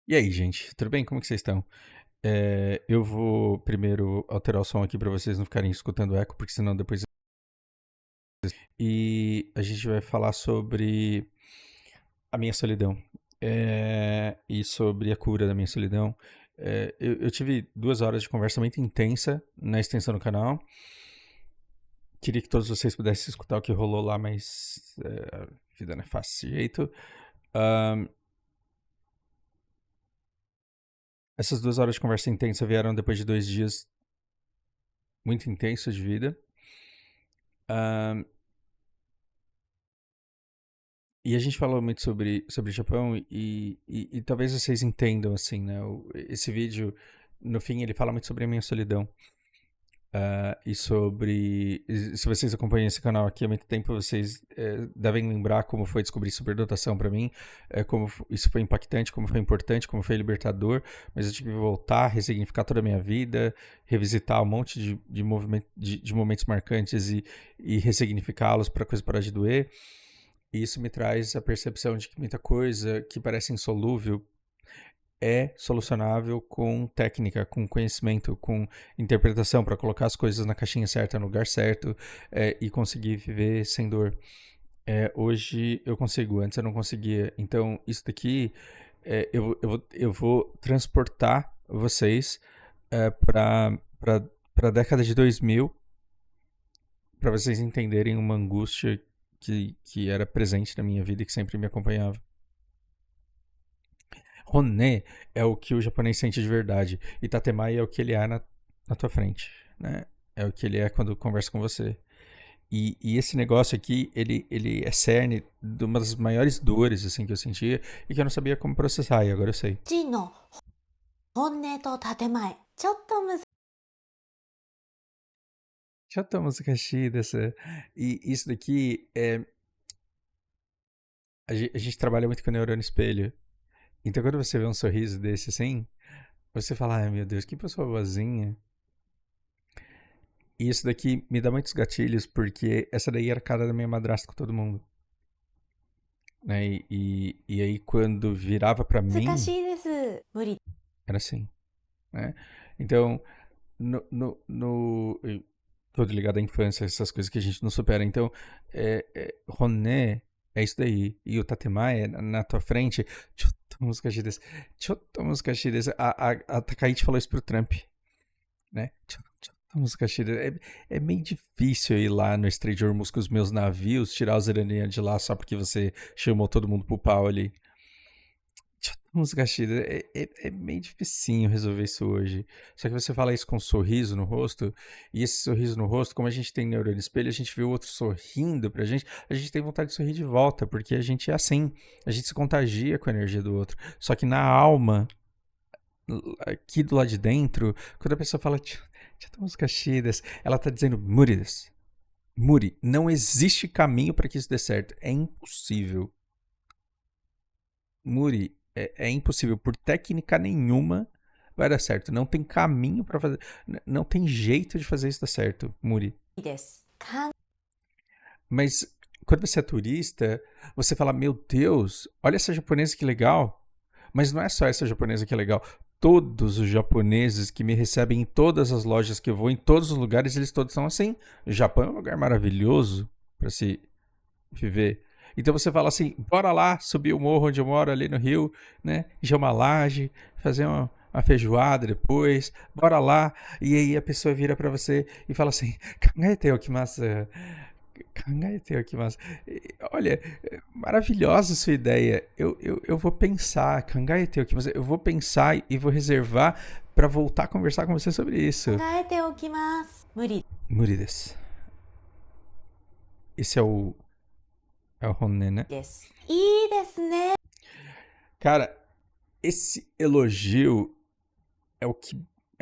E aí, gente, tudo bem? Como que vocês estão? Eu vou primeiro alterar o som aqui para vocês não ficarem escutando eco, porque senão depois. E a gente vai falar sobre a minha solidão e sobre a cura da minha solidão. Eu tive 2 horas de conversa muito intensa na extensão do canal. Queria que todos vocês pudessem escutar o que rolou lá, mas a vida não é fácil desse jeito. Essas 2 horas de conversa intensa vieram depois de 2 dias muito intensos de vida. E a gente falou muito sobre o Japão e talvez vocês entendam, assim, né? Esse vídeo, no fim, ele fala muito sobre a minha solidão. Se vocês acompanham esse canal aqui há muito tempo, vocês devem lembrar como foi descobrir superdotação para mim, como isso foi impactante, como foi importante, como foi libertador, mas eu tive que voltar, ressignificar toda a minha vida, revisitar um monte de momentos marcantes e ressignificá-los para a coisa parar de doer. E isso me traz a percepção de que muita coisa que parece insolúvel é solucionável com técnica, com conhecimento, com interpretação, para colocar as coisas na caixinha certa, no lugar certo e conseguir viver sem dor. Hoje eu consigo, antes eu não conseguia. Então, isso daqui eu vou transportar vocês para a década de 2000, para vocês entenderem uma angústia que era presente na minha vida e que sempre me acompanhava. Roné é o que o japonês sente de verdade. E Tatemai é o que ele é na tua frente, né? É o que ele é quando conversa com você. E esse negócio aqui, ele é cerne de uma das maiores dores assim, que eu sentia e que eu não sabia como processar, e agora eu sei. ちょっと難しいです。 E isso daqui a gente trabalha muito com neurônio espelho. Então quando você vê um sorriso desse assim, você fala, ai meu Deus, que pessoa boazinha. E isso daqui me dá muitos gatilhos, porque essa daí era a cara da minha madrasta com todo mundo. Né? E aí quando virava pra mim, 難しいです。無理。 era assim. Né? Então, todo ligado à infância, essas coisas que a gente não supera. Então, Roné é isso daí. E o Tatemae é na tua frente. A Takaichi falou isso pro Trump. Né? É meio difícil ir lá no Strait de Hormuz com os meus navios, tirar os iranianos de lá só porque você chamou todo mundo pro pau ali. É meio dificinho resolver isso hoje. Só que você fala isso com um sorriso no rosto, e esse sorriso no rosto, como a gente tem neurônio espelho, a gente vê o outro sorrindo pra gente, a gente tem vontade de sorrir de volta, porque a gente é assim, a gente se contagia com a energia do outro. Só que na alma, aqui do lado de dentro, quando a pessoa fala ela tá dizendo Muri, não existe caminho para que isso dê certo. É impossível. Muri, é impossível. Por técnica nenhuma vai dar certo. Não tem caminho para fazer. Não tem jeito de fazer isso dar certo, Muri. です。 Mas quando você é turista, você fala: Meu Deus, olha essa japonesa que legal. Mas não é só essa japonesa que é legal. Todos os japoneses que me recebem em todas as lojas que eu vou, em todos os lugares, eles todos são assim. O Japão é um lugar maravilhoso para se viver. Então você fala assim, bora lá subir o morro onde eu moro, ali no Rio, né? Encher uma laje, fazer uma feijoada depois, bora lá. E aí a pessoa vira pra você e fala assim, kangaete okimasu. Kangaete okimasu. Olha, maravilhosa a sua ideia. Eu vou pensar, kangaete okimasu. Eu vou pensar e vou reservar pra voltar a conversar com você sobre isso. 考えておきます。無理。 Muri desu. Esse é o Roné, né? です。いいですね。 Cara, esse elogio é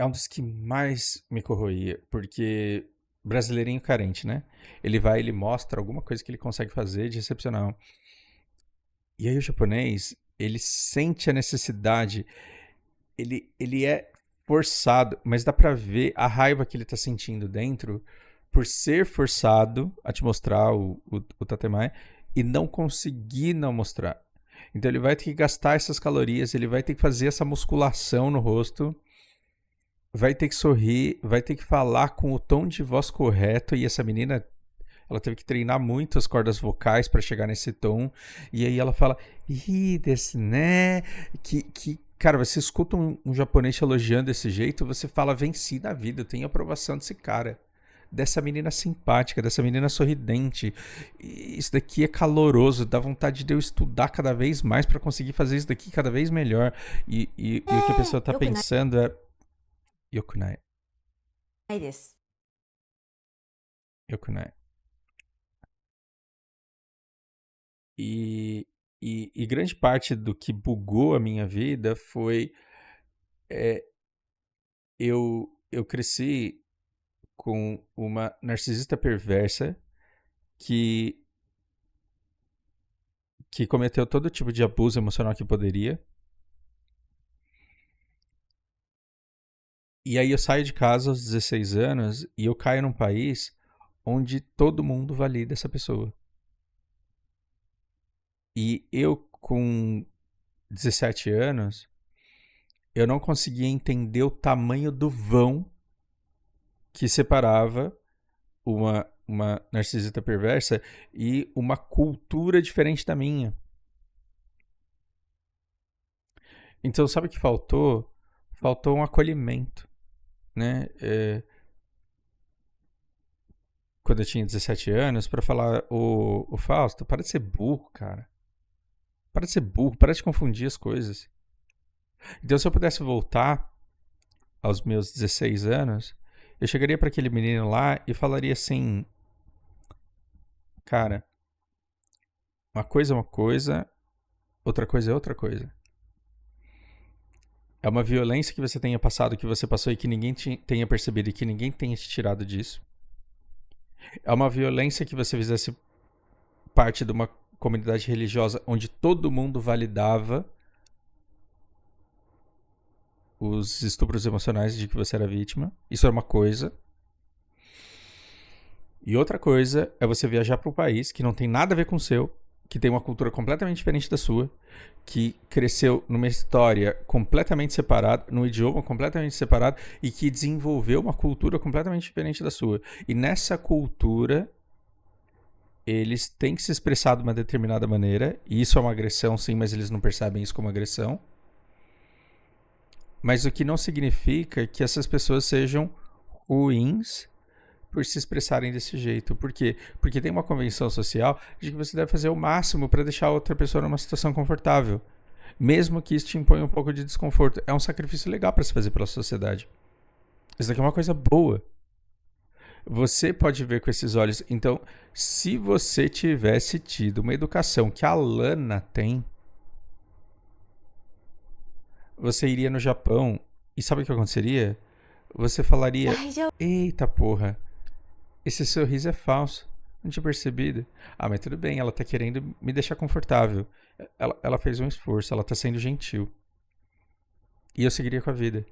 um dos que mais me corroía, porque brasileirinho carente, né? Ele mostra alguma coisa que ele consegue fazer de excepcional. E aí o japonês, ele sente a necessidade, ele é forçado, mas dá pra ver a raiva que ele tá sentindo dentro por ser forçado a te mostrar o Tatemae e não conseguir não mostrar. Então ele vai ter que gastar essas calorias, ele vai ter que fazer essa musculação no rosto, vai ter que sorrir, vai ter que falar com o tom de voz correto. E essa menina, ela teve que treinar muito as cordas vocais para chegar nesse tom. E aí ela fala, ih, desu né? Cara, você escuta um japonês te elogiando desse jeito, você fala, venci na vida, eu tenho aprovação desse cara. Dessa menina simpática, dessa menina sorridente. Isso daqui é caloroso, dá vontade de eu estudar cada vez mais para conseguir fazer isso daqui cada vez melhor. E o que a pessoa tá 良くない pensando é yokunai, です。 yokunai. E grande parte do que bugou a minha vida foi eu cresci com uma narcisista perversa que cometeu todo tipo de abuso emocional que poderia. E aí eu saio de casa aos 16 anos e eu caio num país onde todo mundo valida essa pessoa. E eu, com 17 anos, eu não conseguia entender o tamanho do vão que separava uma narcisista perversa e uma cultura diferente da minha. Então, sabe o que faltou? Faltou um acolhimento, né? Quando eu tinha 17 anos, para falar, o Fausto, para de ser burro, cara. Para de ser burro, para de confundir as coisas. Então, se eu pudesse voltar aos meus 16 anos, eu chegaria para aquele menino lá e falaria assim: cara, uma coisa é uma coisa, outra coisa é outra coisa. É uma violência que você tenha passado, que você passou e que ninguém tenha percebido e que ninguém tenha te tirado disso. É uma violência que você fizesse parte de uma comunidade religiosa onde todo mundo validava os estupros emocionais de que você era vítima. Isso é uma coisa. E outra coisa é você viajar para um país que não tem nada a ver com o seu, que tem uma cultura completamente diferente da sua, que cresceu numa história completamente separada, num idioma completamente separado e que desenvolveu uma cultura completamente diferente da sua. E nessa cultura, eles têm que se expressar de uma determinada maneira, e isso é uma agressão, sim, mas eles não percebem isso como agressão. Mas o que não significa que essas pessoas sejam ruins por se expressarem desse jeito. Por quê? Porque tem uma convenção social de que você deve fazer o máximo para deixar a outra pessoa numa situação confortável. Mesmo que isso te imponha um pouco de desconforto. É um sacrifício legal para se fazer pela sociedade. Isso daqui é uma coisa boa. Você pode ver com esses olhos. Então, se você tivesse tido uma educação que a Lana tem, você iria no Japão e sabe o que aconteceria? Você falaria: 大丈夫 eita porra, esse sorriso é falso. Não tinha percebido. Ah, mas tudo bem, ela tá querendo me deixar confortável. Ela fez um esforço, ela tá sendo gentil. E eu seguiria com a vida.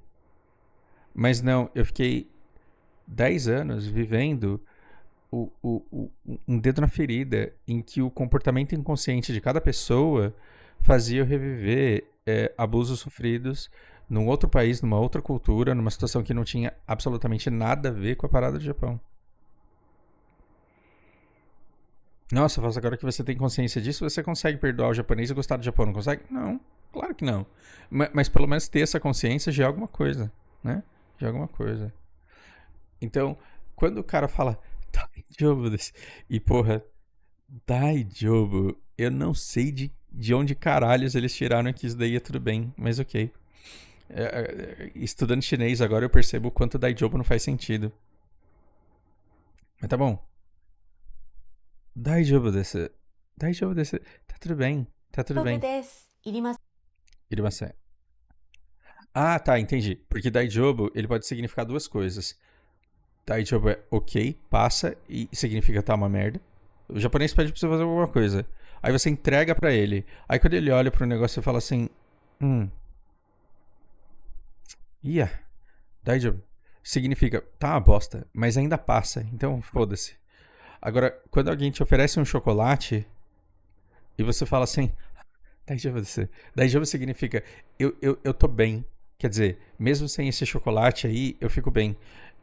Mas não, eu fiquei 10 anos vivendo um dedo na ferida em que o comportamento inconsciente de cada pessoa fazia eu reviver abusos sofridos num outro país, numa outra cultura, numa situação que não tinha absolutamente nada a ver com a parada do Japão. Nossa, Fausto, agora que você tem consciência disso, você consegue perdoar o japonês e gostar do Japão, não consegue? Não, claro que não. Mas pelo menos ter essa consciência já é alguma coisa, né? Já é alguma coisa. Então, quando o cara fala, Daijobu desu, e porra, Daijobu, eu não sei de onde caralhos eles tiraram que isso daí é tudo bem, mas ok. Estudando chinês agora eu percebo o quanto Daijobu não faz sentido. Mas tá bom. Daijobu desu. Daijobu desu. Tá tudo bem. Tá tudo bem. です。いりません。 Irimasen. Ah, tá, entendi. Porque Daijobu, ele pode significar duas coisas. Daijobu é ok, passa, e significa tá uma merda. O japonês pede pra você fazer alguma coisa. Aí você entrega pra ele. Aí quando ele olha pro negócio e fala assim... Ia, Daijobu. Significa, tá uma bosta, mas ainda passa, então foda-se. Agora, quando alguém te oferece um chocolate e você fala assim... Daijoubu. Daijoubu significa eu tô bem. Quer dizer, mesmo sem esse chocolate aí, eu fico bem.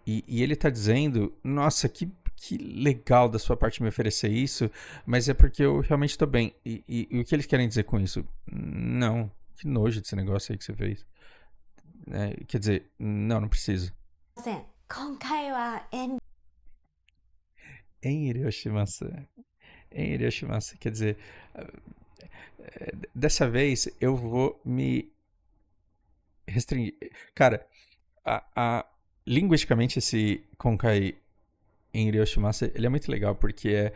E ele tá dizendo, nossa, que legal da sua parte me oferecer isso, mas é porque eu realmente tô bem. E o que eles querem dizer com isso? Não, que nojo desse negócio aí que você fez. Quer dizer, não preciso. せん。今回はEnrioshimasu. Enrioshimasu. Quer dizer, dessa vez eu vou me restringir. Cara, linguisticamente esse Konkai Enrioshimasu, ele é muito legal porque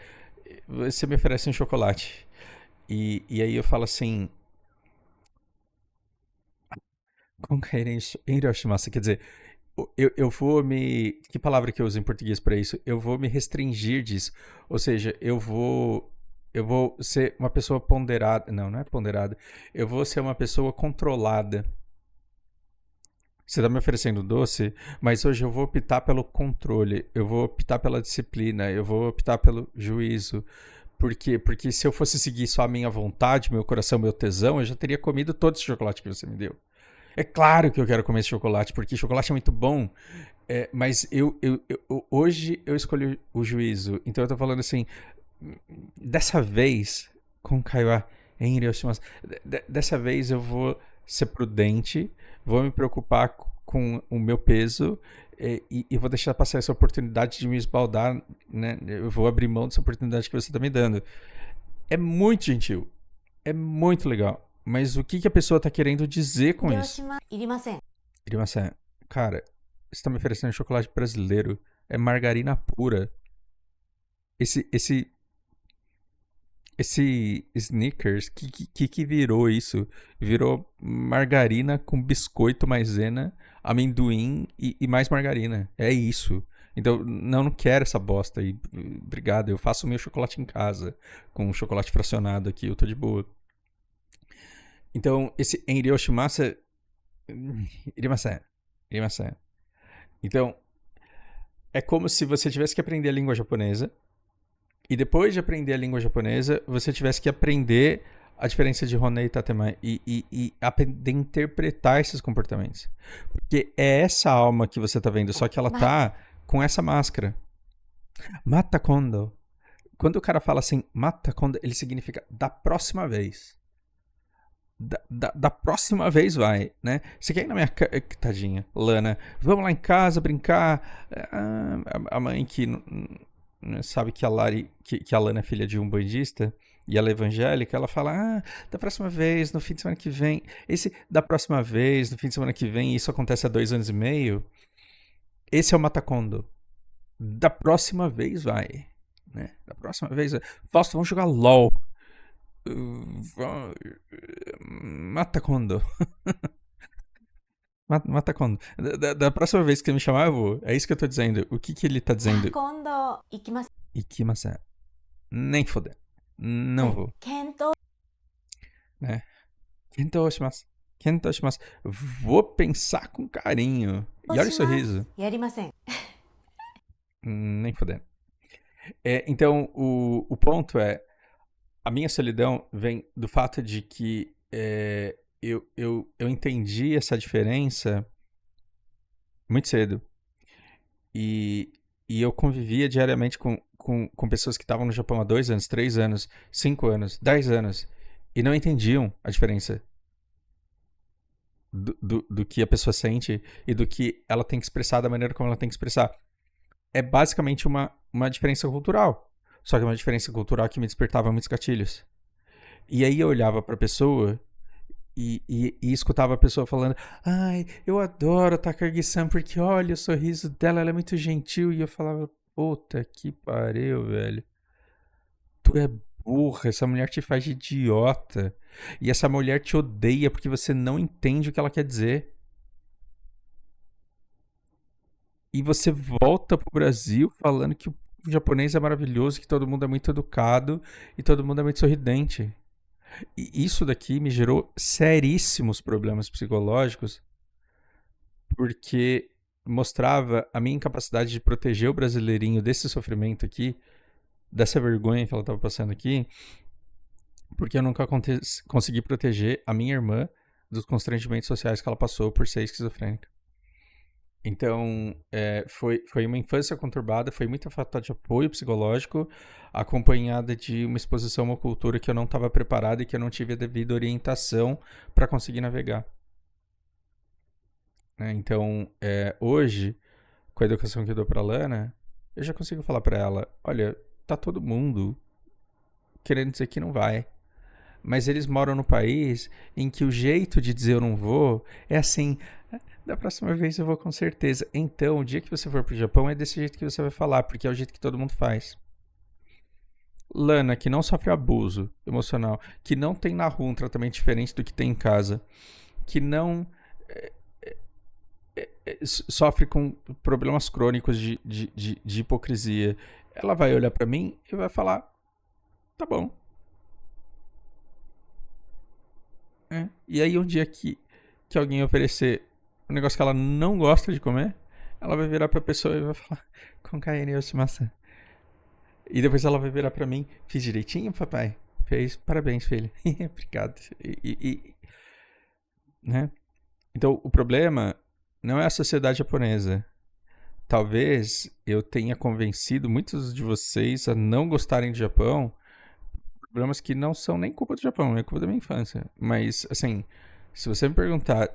você me oferece um chocolate e aí eu falo assim, Konkai Enrioshimasu, quer dizer, eu vou me... Que palavra que eu uso em português para isso? Eu vou me restringir disso. Ou seja, eu vou ser uma pessoa ponderada. Não é ponderada. Eu vou ser uma pessoa controlada. Você está me oferecendo doce, mas hoje eu vou optar pelo controle. Eu vou optar pela disciplina. Eu vou optar pelo juízo. Por quê? Porque se eu fosse seguir só a minha vontade, meu coração, meu tesão, eu já teria comido todo esse chocolate que você me deu. É claro que eu quero comer esse chocolate, porque chocolate é muito bom. Mas hoje eu escolhi o juízo. Então eu tô falando assim, dessa vez, com Kaiwa Enrioshimasu, dessa vez eu vou ser prudente, vou me preocupar com o meu peso e vou deixar passar essa oportunidade de me esbaldar, né? Eu vou abrir mão dessa oportunidade que você tá me dando. É muito gentil. É muito legal. Mas o que a pessoa tá querendo dizer com isso? いりません。 Irimasan, cara, você tá me oferecendo chocolate brasileiro. É margarina pura. Esse Snickers, que virou isso? Virou margarina com biscoito, maisena, amendoim e mais margarina. É isso. Então, não quero essa bosta aí. Obrigado, eu faço o meu chocolate em casa. Com chocolate fracionado aqui, eu tô de boa. Então, esse Enrioshimasu... Irimasan. Então, é como se você tivesse que aprender a língua japonesa e depois de aprender a língua japonesa, você tivesse que aprender a diferença de Honei e Tatema e aprender a interpretar esses comportamentos. Porque é essa alma que você tá vendo, só que ela tá com essa máscara. Mata kondo. Quando o cara fala assim, mata kondo, ele significa da próxima vez. Da próxima vez vai, né? Você quer ir na minha casa... Tadinha, Lana. Vamos lá em casa brincar. A mãe que sabe que a Lari, que a Lana é filha de um bandista e ela é evangélica, ela fala, da próxima vez, no fim de semana que vem. Esse da próxima vez, no fim de semana que vem, isso acontece há 2 anos e meio. Esse é o Matakondo. Da próxima vez vai, né? Da próxima vez vai. Fausto, vamos jogar LOL. Mata Kondo. Mata Kondo. Da próxima vez que você me chamar, eu vou. É isso que eu tô dizendo. O que ele tá dizendo? 今度行きます。 Ikimasen. Nem foder. Não vou. 検討 Né? Kento shimasu. Vou pensar com carinho. E olha o sorriso. やりません。 Nem foder. Então, o ponto é... A minha solidão vem do fato de que eu entendi essa diferença muito cedo. E eu convivia diariamente com pessoas que estavam no Japão há 2 anos, 3 anos, 5 anos, 10 anos. E não entendiam a diferença do que a pessoa sente e do que ela tem que expressar da maneira como ela tem que expressar. É basicamente uma diferença cultural. Só que é uma diferença cultural que me despertava muitos gatilhos. E aí eu olhava pra pessoa e escutava a pessoa falando, ai, eu adoro a Takagi-san porque olha o sorriso dela, ela é muito gentil. E eu falava, puta que pariu, velho. Tu é burra, essa mulher te faz de idiota. E essa mulher te odeia porque você não entende o que ela quer dizer. E você volta pro Brasil falando que o japonês é maravilhoso, que todo mundo é muito educado e todo mundo é muito sorridente. E isso daqui me gerou seríssimos problemas psicológicos porque mostrava a minha incapacidade de proteger o brasileirinho desse sofrimento aqui, dessa vergonha que ela estava passando aqui, porque eu nunca consegui proteger a minha irmã dos constrangimentos sociais que ela passou por ser esquizofrênica. Então, foi uma infância conturbada, foi muita falta de apoio psicológico, acompanhada de uma exposição a uma cultura que eu não estava preparado e que eu não tive a devida orientação para conseguir navegar. Né? Então, hoje, com a educação que eu dou para a Lana, eu já consigo falar para ela, olha, tá todo mundo querendo dizer que não vai. Mas eles moram no país em que o jeito de dizer eu não vou é assim, da próxima vez eu vou com certeza. Então, o dia que você for pro Japão é desse jeito que você vai falar, porque é o jeito que todo mundo faz. Lana, que não sofre abuso emocional, que não tem na rua um tratamento diferente do que tem em casa, que não sofre com problemas crônicos de hipocrisia, ela vai olhar pra mim e vai falar, tá bom. E aí um dia que alguém oferecer um negócio que ela não gosta de comer, ela vai virar pra pessoa e vai falar, Konkae yoshimasu. E depois ela vai virar pra mim, fiz direitinho, papai? Fez, parabéns, filho. Obrigado. Né? Então, o problema não é a sociedade japonesa. Talvez eu tenha convencido muitos de vocês a não gostarem do Japão, problemas que não são nem culpa do Japão, é culpa da minha infância. Mas, assim, se você me perguntar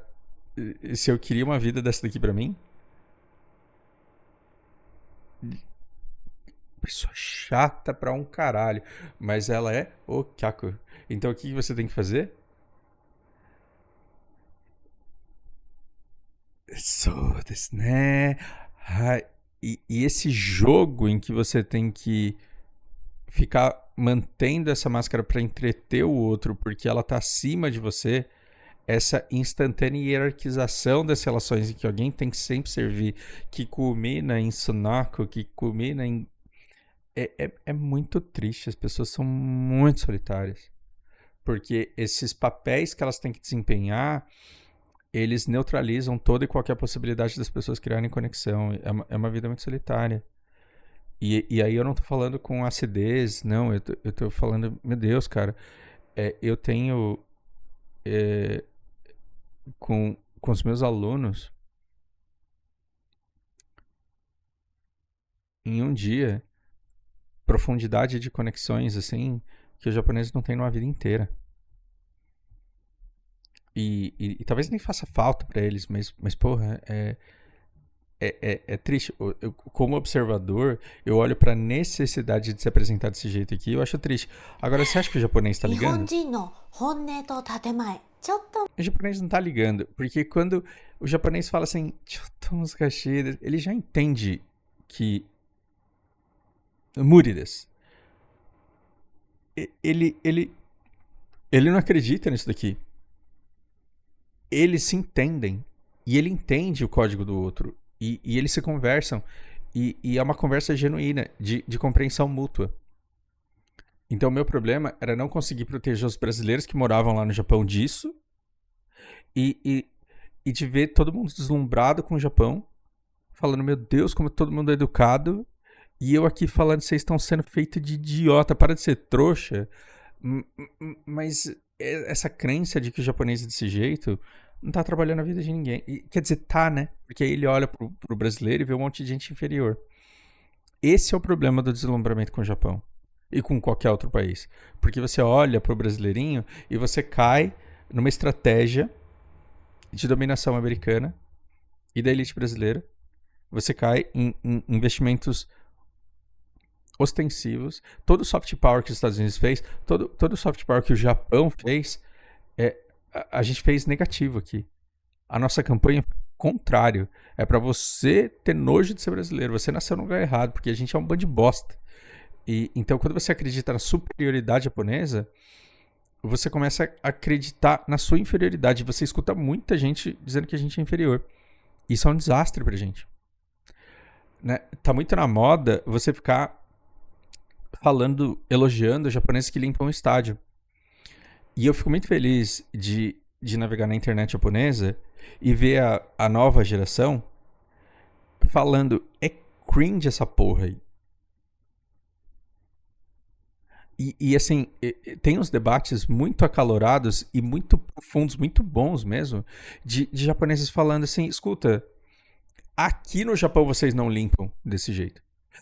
se eu queria uma vida dessa daqui pra mim, pessoa chata pra um caralho, mas ela é o Kyaku. Então o que você tem que fazer? So desu né? E esse jogo em que você tem que ficar mantendo essa máscara pra entreter o outro porque ela tá acima de você, essa instantânea hierarquização das relações em que alguém tem que sempre servir, que culmina em Sunako, que culmina em é muito triste, as pessoas são muito solitárias. Porque esses papéis que elas têm que desempenhar, eles neutralizam toda e qualquer possibilidade das pessoas criarem conexão. É uma vida muito solitária. E aí eu não tô falando com acidez, não, eu tô falando, meu Deus, cara, eu tenho com os meus alunos, em um dia, profundidade de conexões, assim, que os japoneses não têm numa vida inteira. E talvez nem faça falta pra eles, mas porra, é triste. Eu, como observador, eu olho pra necessidade de se apresentar desse jeito aqui, eu acho triste. Agora, você acha que o japonês tá 日本 ligando? 人の本音と建前ちょっと O japonês não tá ligando, porque quando o japonês fala assim, "Chotomuzkashi", ele já entende que Muridas, ele não acredita nisso daqui. Eles se entendem. E ele entende o código do outro. E eles se conversam. E é uma conversa genuína, de compreensão mútua. Então, o meu problema era não conseguir proteger os brasileiros que moravam lá no Japão disso. E de ver todo mundo deslumbrado com o Japão. Falando, meu Deus, como todo mundo é educado. E eu aqui falando, vocês estão sendo feitos de idiota. Para de ser trouxa. Mas essa crença de que o japonês é desse jeito não tá trabalhando a vida de ninguém. E, quer dizer, tá, né? Porque aí ele olha pro brasileiro e vê um monte de gente inferior. Esse é o problema do deslumbramento com o Japão. E com qualquer outro país. Porque você olha pro brasileirinho e você cai numa estratégia de dominação americana e da elite brasileira. Você cai em investimentos ostensivos. Todo o soft power que os Estados Unidos fez, todo o soft power que o Japão fez, a gente fez negativo aqui. A nossa campanha é contrário. É pra você ter nojo de ser brasileiro. Você nasceu no lugar errado, porque a gente é um bando de bosta. E então, quando você acredita na superioridade japonesa, você começa a acreditar na sua inferioridade. Você escuta muita gente dizendo que a gente é inferior. Isso é um desastre pra gente. Né? Tá muito na moda você ficar falando, elogiando japoneses que limpam o estádio. E eu fico muito feliz de navegar na internet japonesa e ver a nova geração falando, é cringe essa porra aí. Assim, tem uns debates muito acalorados e muito profundos, muito bons mesmo, de japoneses falando assim, escuta, aqui no Japão vocês não limpam desse jeito.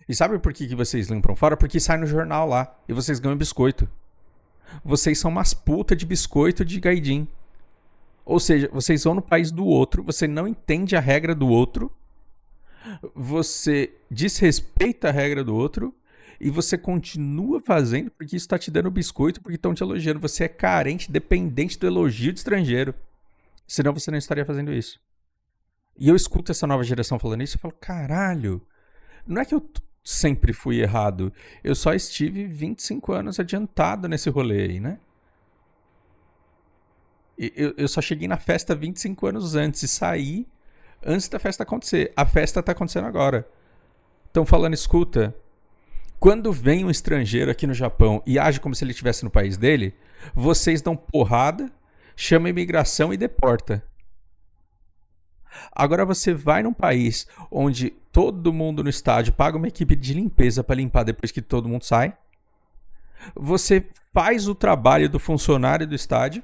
E sabe por que vocês limpam fora? Porque sai no jornal lá e vocês ganham biscoito. Vocês são umas putas de biscoito de gaidin. Ou seja, vocês vão no país do outro, você não entende a regra do outro, você desrespeita a regra do outro e você continua fazendo porque isso está te dando biscoito, porque estão te elogiando. Você é carente, dependente do elogio de estrangeiro. Senão você não estaria fazendo isso. E eu escuto essa nova geração falando isso e falo, caralho, não é que eu sempre fui errado, eu só estive 25 anos adiantado nesse rolê aí, né? Eu só cheguei na festa 25 anos antes e saí antes da festa acontecer. A festa tá acontecendo agora. Estão falando, escuta, quando vem um estrangeiro aqui no Japão e age como se ele estivesse no país dele, vocês dão porrada, chama a imigração e deporta. Agora você vai num país onde todo mundo no estádio paga uma equipe de limpeza para limpar depois que todo mundo sai. Você faz o trabalho do funcionário do estádio,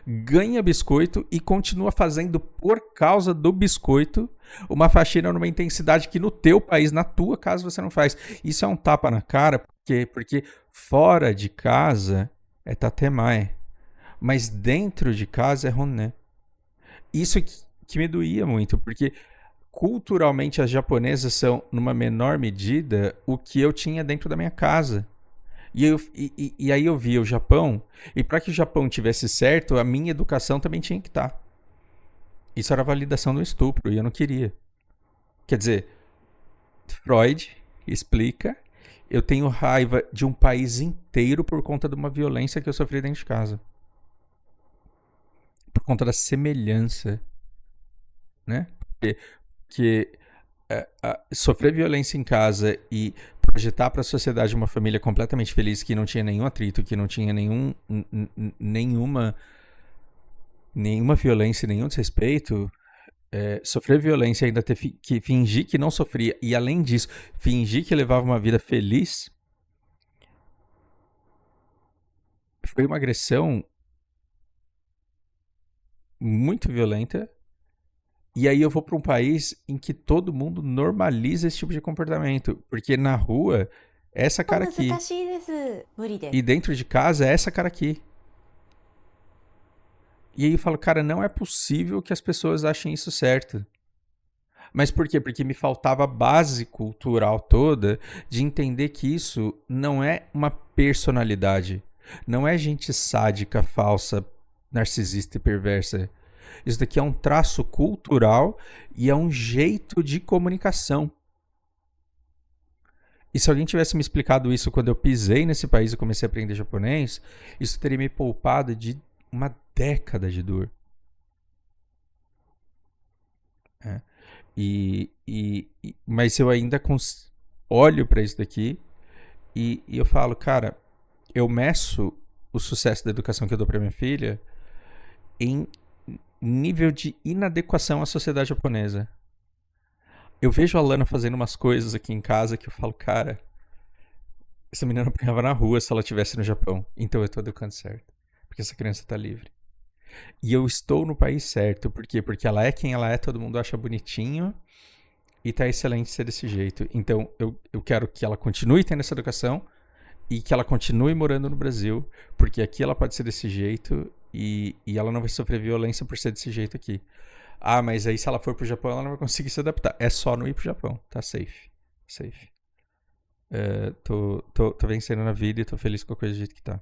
ganha biscoito e continua fazendo por causa do biscoito uma faxina numa intensidade que no teu país, na tua casa, você não faz. Isso é um tapa na cara, porque fora de casa é tatemae, mas dentro de casa é honné. Isso que me doía muito, porque culturalmente as japonesas são, numa menor medida, o que eu tinha dentro da minha casa. E aí eu via o Japão, e para que o Japão tivesse certo, a minha educação também tinha que estar. Isso era a validação do estupro, e eu não queria. Quer dizer, Freud explica, eu tenho raiva de um país inteiro por conta de uma violência que eu sofri dentro de casa. Por conta da semelhança, né? Porque sofrer violência em casa e projetar para a sociedade uma família completamente feliz, que não tinha nenhum atrito, que não tinha nenhuma violência, nenhum desrespeito, sofrer violência e ainda ter que fingir que não sofria e, além disso, fingir que levava uma vida feliz, foi uma agressão muito violenta. E aí eu vou para um país em que todo mundo normaliza esse tipo de comportamento. Porque na rua, é essa cara aqui. E dentro de casa, é essa cara aqui. E aí eu falo, cara, não é possível que as pessoas achem isso certo. Mas por quê? Porque me faltava a base cultural toda de entender que isso não é uma personalidade. Não é gente sádica, falsa, narcisista e perversa. Isso daqui é um traço cultural e é um jeito de comunicação. E se alguém tivesse me explicado isso quando eu pisei nesse país e comecei a aprender japonês, isso teria me poupado de uma década de dor. Mas eu ainda olho para isso daqui e eu falo, cara, eu meço o sucesso da educação que eu dou para minha filha em nível de inadequação à sociedade japonesa. Eu vejo a Lana fazendo umas coisas aqui em casa que eu falo, cara, essa menina não apanhava na rua se ela estivesse no Japão. Então eu tô educando certo. Porque essa criança tá livre. E eu estou no país certo. Por quê? Porque ela é quem ela é, todo mundo acha bonitinho e tá excelente ser desse jeito. Então eu quero que ela continue tendo essa educação e que ela continue morando no Brasil, porque aqui ela pode ser desse jeito e ela não vai sofrer violência por ser desse jeito aqui. Ah, mas aí se ela for pro Japão, ela não vai conseguir se adaptar. É só não ir pro Japão, tá safe. Safe. Tô vencendo na vida e tô feliz com a coisa do jeito que tá.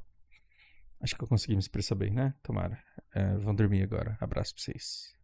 Acho que eu consegui me expressar bem, né? Tomara. Vão dormir agora. Abraço pra vocês.